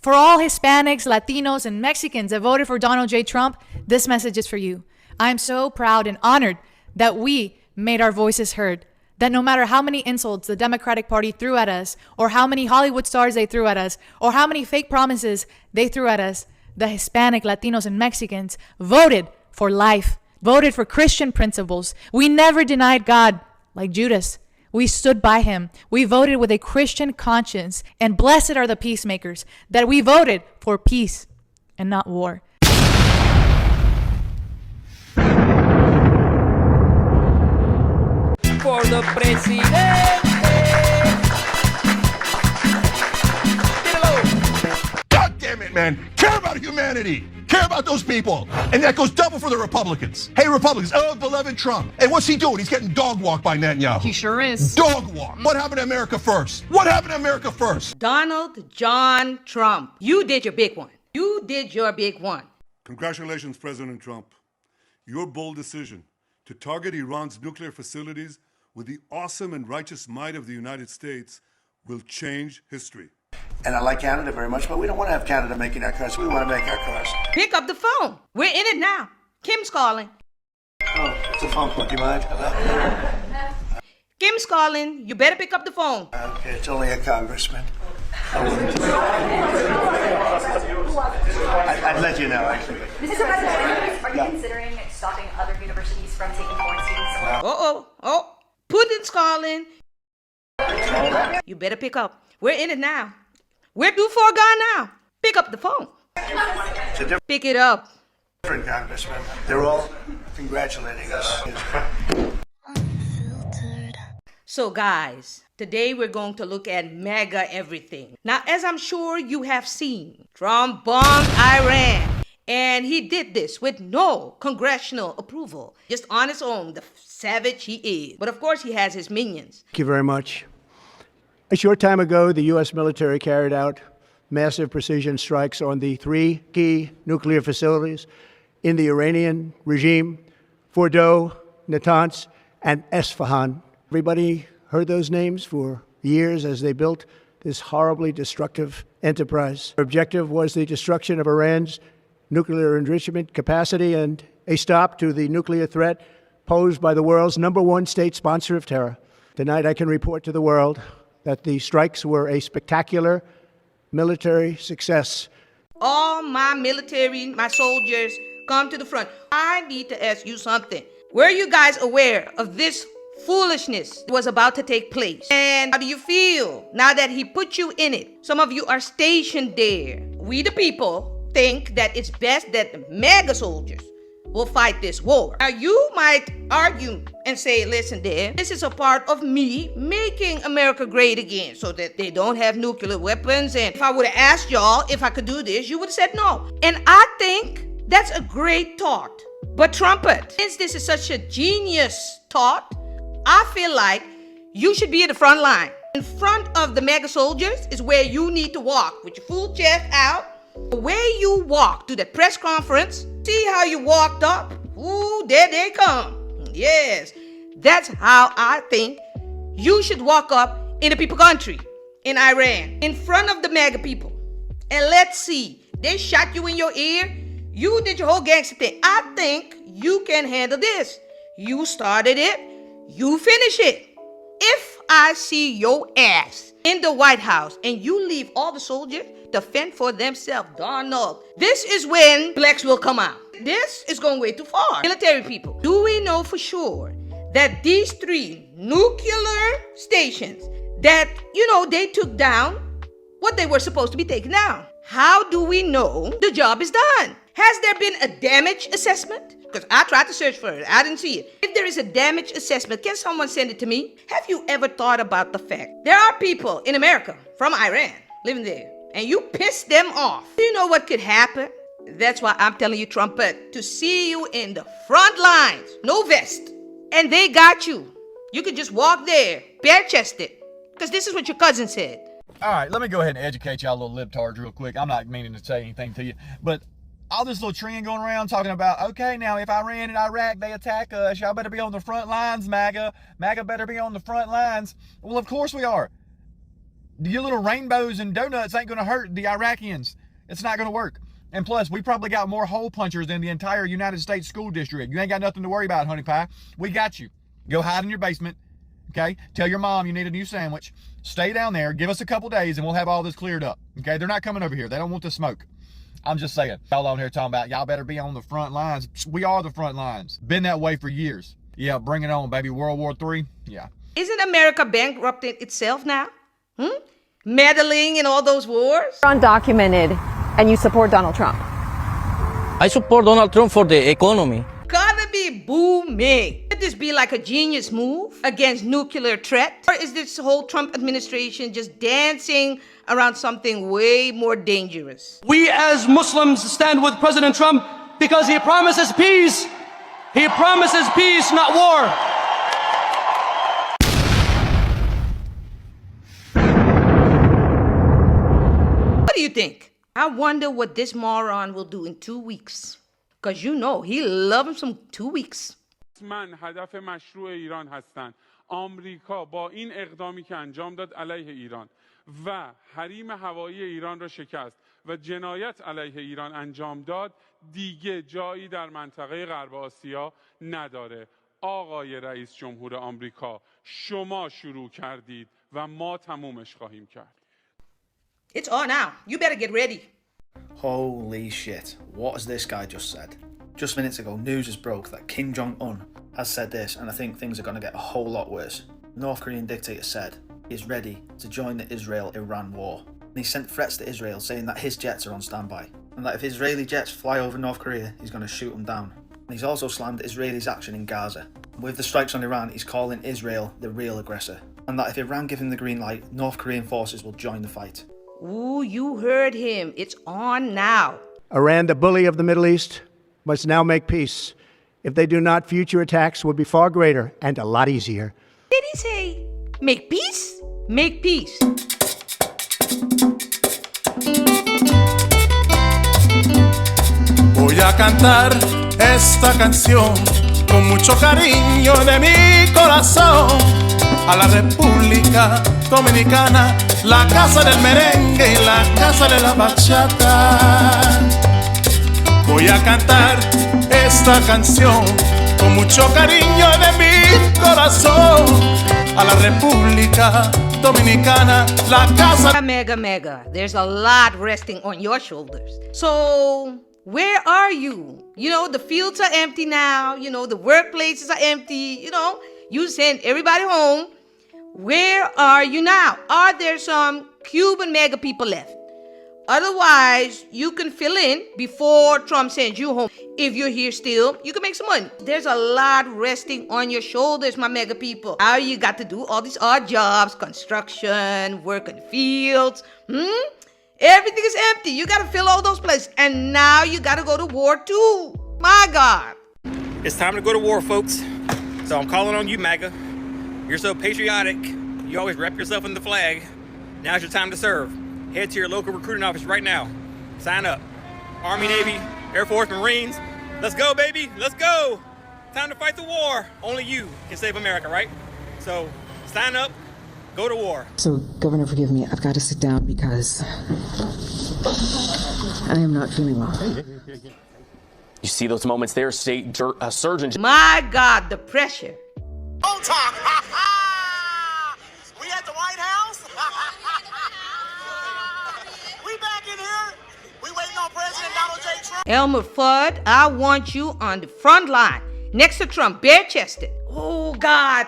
For all Hispanics, Latinos, and Mexicans that voted for Donald J. Trump, this message is for you. I'm so proud and honored that we made our voices heard. That no matter how many insults the Democratic Party threw at us, or how many Hollywood stars they threw at us, or how many fake promises they threw at us, the Hispanic, Latinos, and Mexicans voted for life, voted for Christian principles. We never denied God like Judas. We stood by him. We voted with a Christian conscience, and blessed are the peacemakers that we voted for peace and not war. For the presidente. God damn it, man. Care about humanity. Care about those people. And that goes double for the Republicans. Hey, Republicans, oh, beloved Trump. And what's he doing? He's getting dog walked by Netanyahu. He sure is. Dog walk. What happened to America first? What happened to America first? Donald John Trump. You did your big one. You did your big one. Congratulations, President Trump. Your bold decision to target Iran's nuclear facilities with the awesome and righteous might of the United States will change history. And I like Canada very much, but we don't want to have Canada making our cars. We want to make our cars. Pick up the phone. We're in it now. Kim's calling. Oh, it's a phone call. Do you mind? Kim's calling. You better pick up the phone. Okay, it's only a congressman. I'd let you know, actually. Mr. President, are you considering stopping other universities from taking foreign students? Oh, Putin's calling. You better pick up. We're in it now. We're due for a guy now. Pick up the phone. Pick it up. Different congressmen. They're all congratulating us. Unfiltered. So guys, today we're going to look at MAGA everything. Now, as I'm sure you have seen, Trump bombed Iran. And he did this with no congressional approval. Just on his own, the savage he is. But of course, he has his minions. Thank you very much. A short time ago, the U.S. military carried out massive precision strikes on the 3 key nuclear facilities in the Iranian regime, Fordow, Natanz, and Esfahan. Everybody heard those names for years as they built this horribly destructive enterprise. Their objective was the destruction of Iran's nuclear enrichment capacity and a stop to the nuclear threat posed by the world's #1 state sponsor of terror. Tonight, I can report to the world that the strikes were a spectacular military success. All my military, my soldiers, come to the front. I need to ask you something. Were you guys aware of this foolishness was about to take place? And how do you feel now that he put you in it? Some of you are stationed there. We the people think that it's best that the MAGA soldiers will fight this war. Now you might argue and say, listen there, this is a part of me making America great again so that they don't have nuclear weapons. And if I would have asked y'all if I could do this, you would have said no. And I think that's a great thought. But trumpet, since this is such a genius thought, I feel like you should be at the front line. In front of the MAGA soldiers is where you need to walk with your full chest out. The way you walk to that press conference, see how you walked up? Ooh, there they come. Yes, that's how I think you should walk up in the people country, in Iran, in front of the MAGA people. And let's see, they shot you in your ear. You did your whole gangster thing. I think you can handle this. You started it, you finish it. If I see your ass in the White House and you leave all the soldiers to fend for themselves, Donald, this is when blacks will come out. This is going way too far. Military people, do we know for sure that these 3 nuclear stations that, they took down what they were supposed to be taken down? How do we know the job is done? Has there been a damage assessment? Because I tried to search for it. I didn't see it. If there is a damage assessment, can someone send it to me? Have you ever thought about the fact there are people in America from Iran living there, and you piss them off? Do you know what could happen? That's why I'm telling you, trumpet, to see you in the front lines, no vest, and they got you. You could just walk there, bare-chested, because this is what your cousin said. All right, let me go ahead and educate y'all little libtards real quick. I'm not meaning to say anything to you, but all this little trend going around talking about, okay, now if Iran and Iraq, they attack us, y'all better be on the front lines, MAGA. MAGA better be on the front lines. Well, of course we are. Your little rainbows and donuts ain't gonna hurt the Iraqians. It's not gonna work. And plus, we probably got more hole punchers than the entire United States school district. You ain't got nothing to worry about, honey pie. We got you. Go hide in your basement, okay? Tell your mom you need a new sandwich. Stay down there, give us a couple days, and we'll have all this cleared up, okay? They're not coming over here. They don't want the smoke. I'm just saying. Y'all on here talking about, y'all better be on the front lines. We are the front lines. Been that way for years. Yeah, bring it on, baby. World War III, yeah. Isn't America bankrupting itself now? Meddling in all those wars? Undocumented, and you support Donald Trump. I support Donald Trump for the economy. Gotta be booming. Could this be like a genius move against nuclear threat? Or is this whole Trump administration just dancing around something way more dangerous? We as Muslims stand with President Trump because he promises peace. He promises peace, not war. What do you think? I wonder what this moron will do in 2 weeks. Because you know he loves some 2 weeks. من هدف مشروع ایران هستند. آمریکا با این اقدامی که انجام داد علیه ایران و حریم هوایی ایران را شکست و جنایت علیه ایران انجام داد دیگه جایی در منطقه غرب آسیا نداره. آقای رئیس جمهور آمریکا شما شروع کردید و ما تمومش خواهیم کرد. It's on now. You better get ready. Holy shit, what has this guy just said? Just minutes ago, news has broke that Kim Jong-un has said this, and I think things are going to get a whole lot worse. North Korean dictator said he's ready to join the Israel-Iran war. And he sent threats to Israel saying that his jets are on standby, and that if Israeli jets fly over North Korea, he's going to shoot them down. And he's also slammed Israelis' action in Gaza. With the strikes on Iran, he's calling Israel the real aggressor, and that if Iran give him the green light, North Korean forces will join the fight. Ooh, you heard him. It's on now. Iran, the bully of the Middle East, must now make peace. If they do not, future attacks will be far greater and a lot easier. Did he say, make peace? Make peace. Voy a cantar esta canción con mucho cariño de mi corazón a la República Dominicana, la casa del merengue y la casa de la bachata. Voy a cantar esta canción con mucho cariño de mi corazón a la República Dominicana, la casa. Mega. There's a lot resting on your shoulders. So, where are you? You know, the fields are empty now. You know, the workplaces are empty. You know, you send everybody home. Where are you now? Are there some Cuban mega people left? Otherwise, you can fill in before Trump sends you home. If you're here still, you can make some money. There's a lot resting on your shoulders, my mega people. How you got to do all these odd jobs, construction, work in fields. Everything is empty. You got to fill all those places. And now you got to go to war too. My God. It's time to go to war, folks. So I'm calling on you, MAGA. You're so patriotic. You always wrap yourself in the flag. Now's your time to serve. Head to your local recruiting office right now. Sign up. Army, Navy, Air Force, Marines. Let's go, baby. Let's go. Time to fight the war. Only you can save America, right? So sign up. Go to war. So, Governor, forgive me. I've got to sit down because I am not feeling well. You see those moments there, state surgeons. My God, the pressure. On time. We at the White House. We back in here. We waiting on President Donald J. Trump. Elmer Fudd, I want you on the front line next to Trump, bare-chested. Oh, God.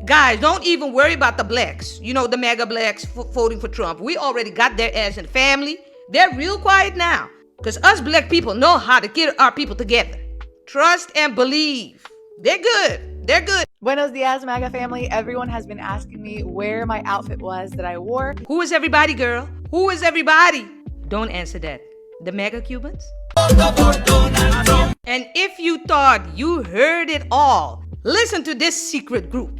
Guys, don't even worry about the blacks. You know, the MAGA blacks voting for Trump. We already got their ass in the family. They're real quiet now. Because us black people know how to get our people together. Trust and believe. They're good. They're good. Buenos dias, MAGA family. Everyone has been asking me where my outfit was that I wore. Who is everybody, girl? Who is everybody? Don't answer that. The MAGA Cubans? And if you thought you heard it all, listen to this secret group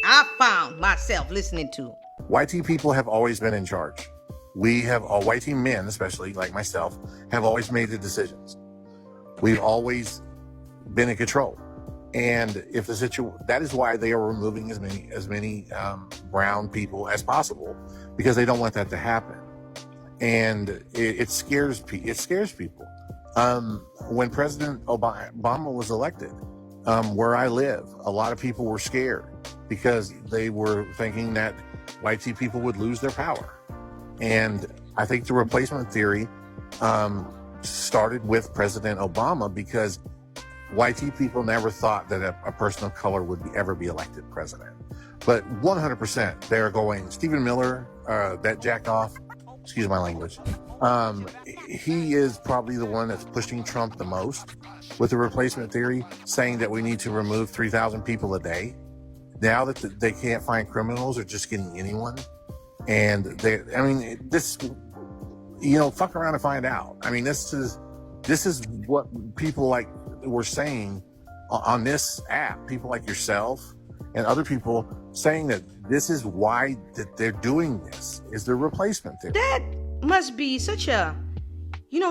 I found myself listening to. White team people have always been in charge. We have, all white team men, especially like myself, have always made the decisions. We've always been in control. And if that is why they are removing as many brown people as possible, because they don't want that to happen. And it scares people. When President Obama was elected, where I live, a lot of people were scared because they were thinking that white people would lose their power. And I think the replacement theory started with President Obama, because white people never thought that a person of color would ever be elected president. But 100%, they're going, Stephen Miller, that jacked off, excuse my language, he is probably the one that's pushing Trump the most with the replacement theory, saying that we need to remove 3,000 people a day. Now that they can't find criminals or just getting anyone. And fuck around and find out. I mean, this is what people like were saying on this app, people like yourself and other people saying that this is why that they're doing this, is the replacement theory. That must be such a,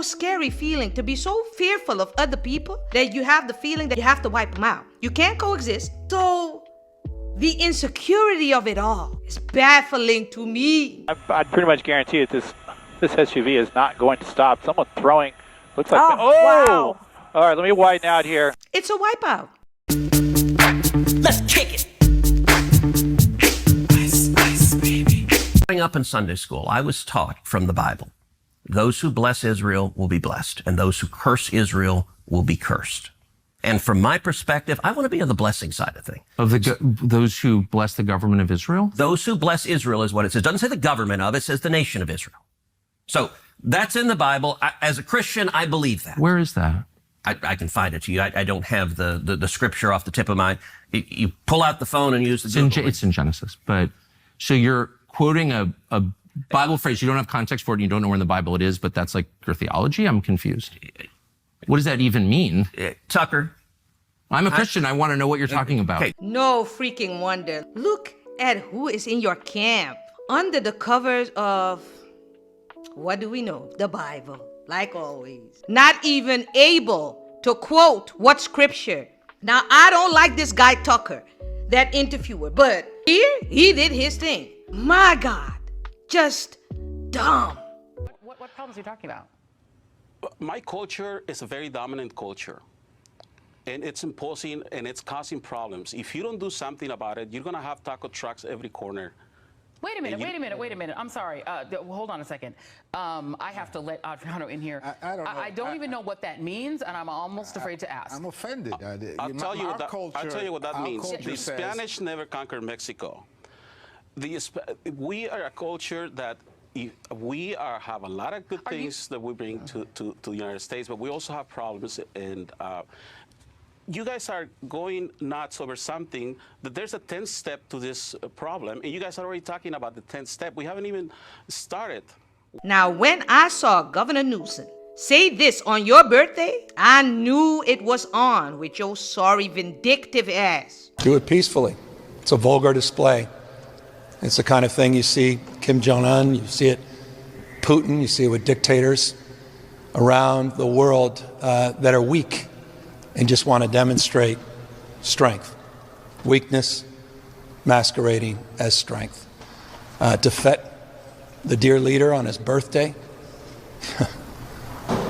scary feeling, to be so fearful of other people that you have the feeling that you have to wipe them out. You can't coexist. So the insecurity of it all is baffling to me. I'd pretty much guarantee it. This SUV is not going to stop. Someone throwing, looks like, wow. All right, let me widen out here. It's a wipeout. Let's kick it. Ice, baby. Growing up in Sunday school, I was taught from the Bible, those who bless Israel will be blessed, and those who curse Israel will be cursed. And from my perspective, I want to be on the blessing side of things. Of those who bless the government of Israel? Those who bless Israel is what it says. It doesn't say the government of, it says the nation of Israel. So that's in the Bible. As a Christian, I believe that. Where is that? I can find it to you. I don't have the scripture off the tip of my. You pull out the phone and use the Google. It's in Genesis. But so you're quoting a Bible phrase. You don't have context for it. And you don't know where in the Bible it is, but that's like your theology? I'm confused. What does that even mean? Tucker. I'm a Christian. I want to know what you're talking about. Okay. No freaking wonder. Look at who is in your camp. Under the covers of, what do we know? The Bible, like always. Not even able to quote what scripture. Now, I don't like this guy Tucker, that interviewer, but here, he did his thing. My God, just dumb. What problems are you talking about? My culture is a very dominant culture, and it's imposing and it's causing problems. If you don't do something about it, you're going to have taco trucks every corner. Wait a minute. I'm sorry. Hold on a second. I have to let Adriano in here. I don't even know what that means, and I'm almost afraid to ask. I'm offended. I'll tell you what that means. The Spanish never conquered Mexico. We are a culture that we have a lot of good things that we bring to the United States, but we also have problems. And you guys are going nuts over something that there's a 10th step to this problem, and you guys are already talking about the 10th step. We haven't even started. Now, when I saw Governor Newsom say this on your birthday, I knew it was on with your sorry, vindictive ass. Do it peacefully. It's a vulgar display. It's the kind of thing you see Kim Jong-un, you see it Putin, you see it with dictators around the world that are weak and just want to demonstrate strength. Weakness masquerading as strength. To fet the dear leader on his birthday,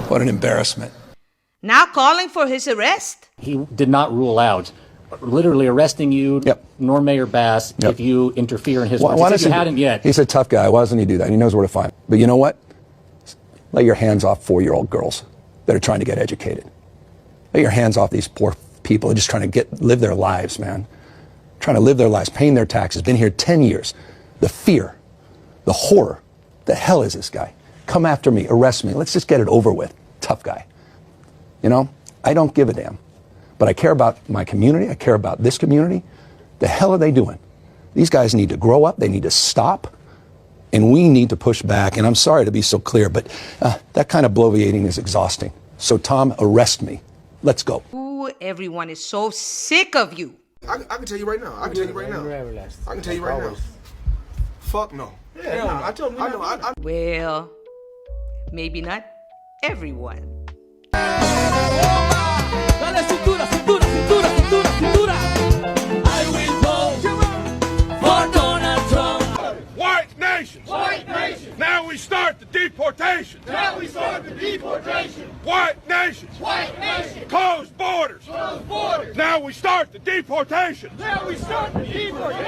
what an embarrassment. Now calling for his arrest? He did not rule out literally arresting you, nor Mayor Bass, if you interfere in his work. He said you hadn't yet. He's a tough guy. Why doesn't he do that? He knows where to find. But you know what? Lay your hands off 4-year-old girls that are trying to get educated. Lay your hands off these poor people just trying to live their lives, man. Trying to live their lives, paying their taxes, been here 10 years. The fear, the horror. The hell is this guy? Come after me, arrest me. Let's just get it over with. Tough guy. You know, I don't give a damn. But I care about my community. I care about this community. The hell are they doing? These guys need to grow up. They need to stop. And we need to push back. And I'm sorry to be so clear, but that kind of bloviating is exhausting. So, Tom, arrest me. Let's go. Ooh, everyone is so sick of you. I can tell you right now. I can tell you right now. Fuck no. Yeah, no. I told him. I know. Well, maybe not everyone. Dale cintura, cintura, cintura, cintura, cintura. deportation. Now we start the deportation. White nations. White Closed borders. Closed borders. Now we start the deportation. Now we start the deportation.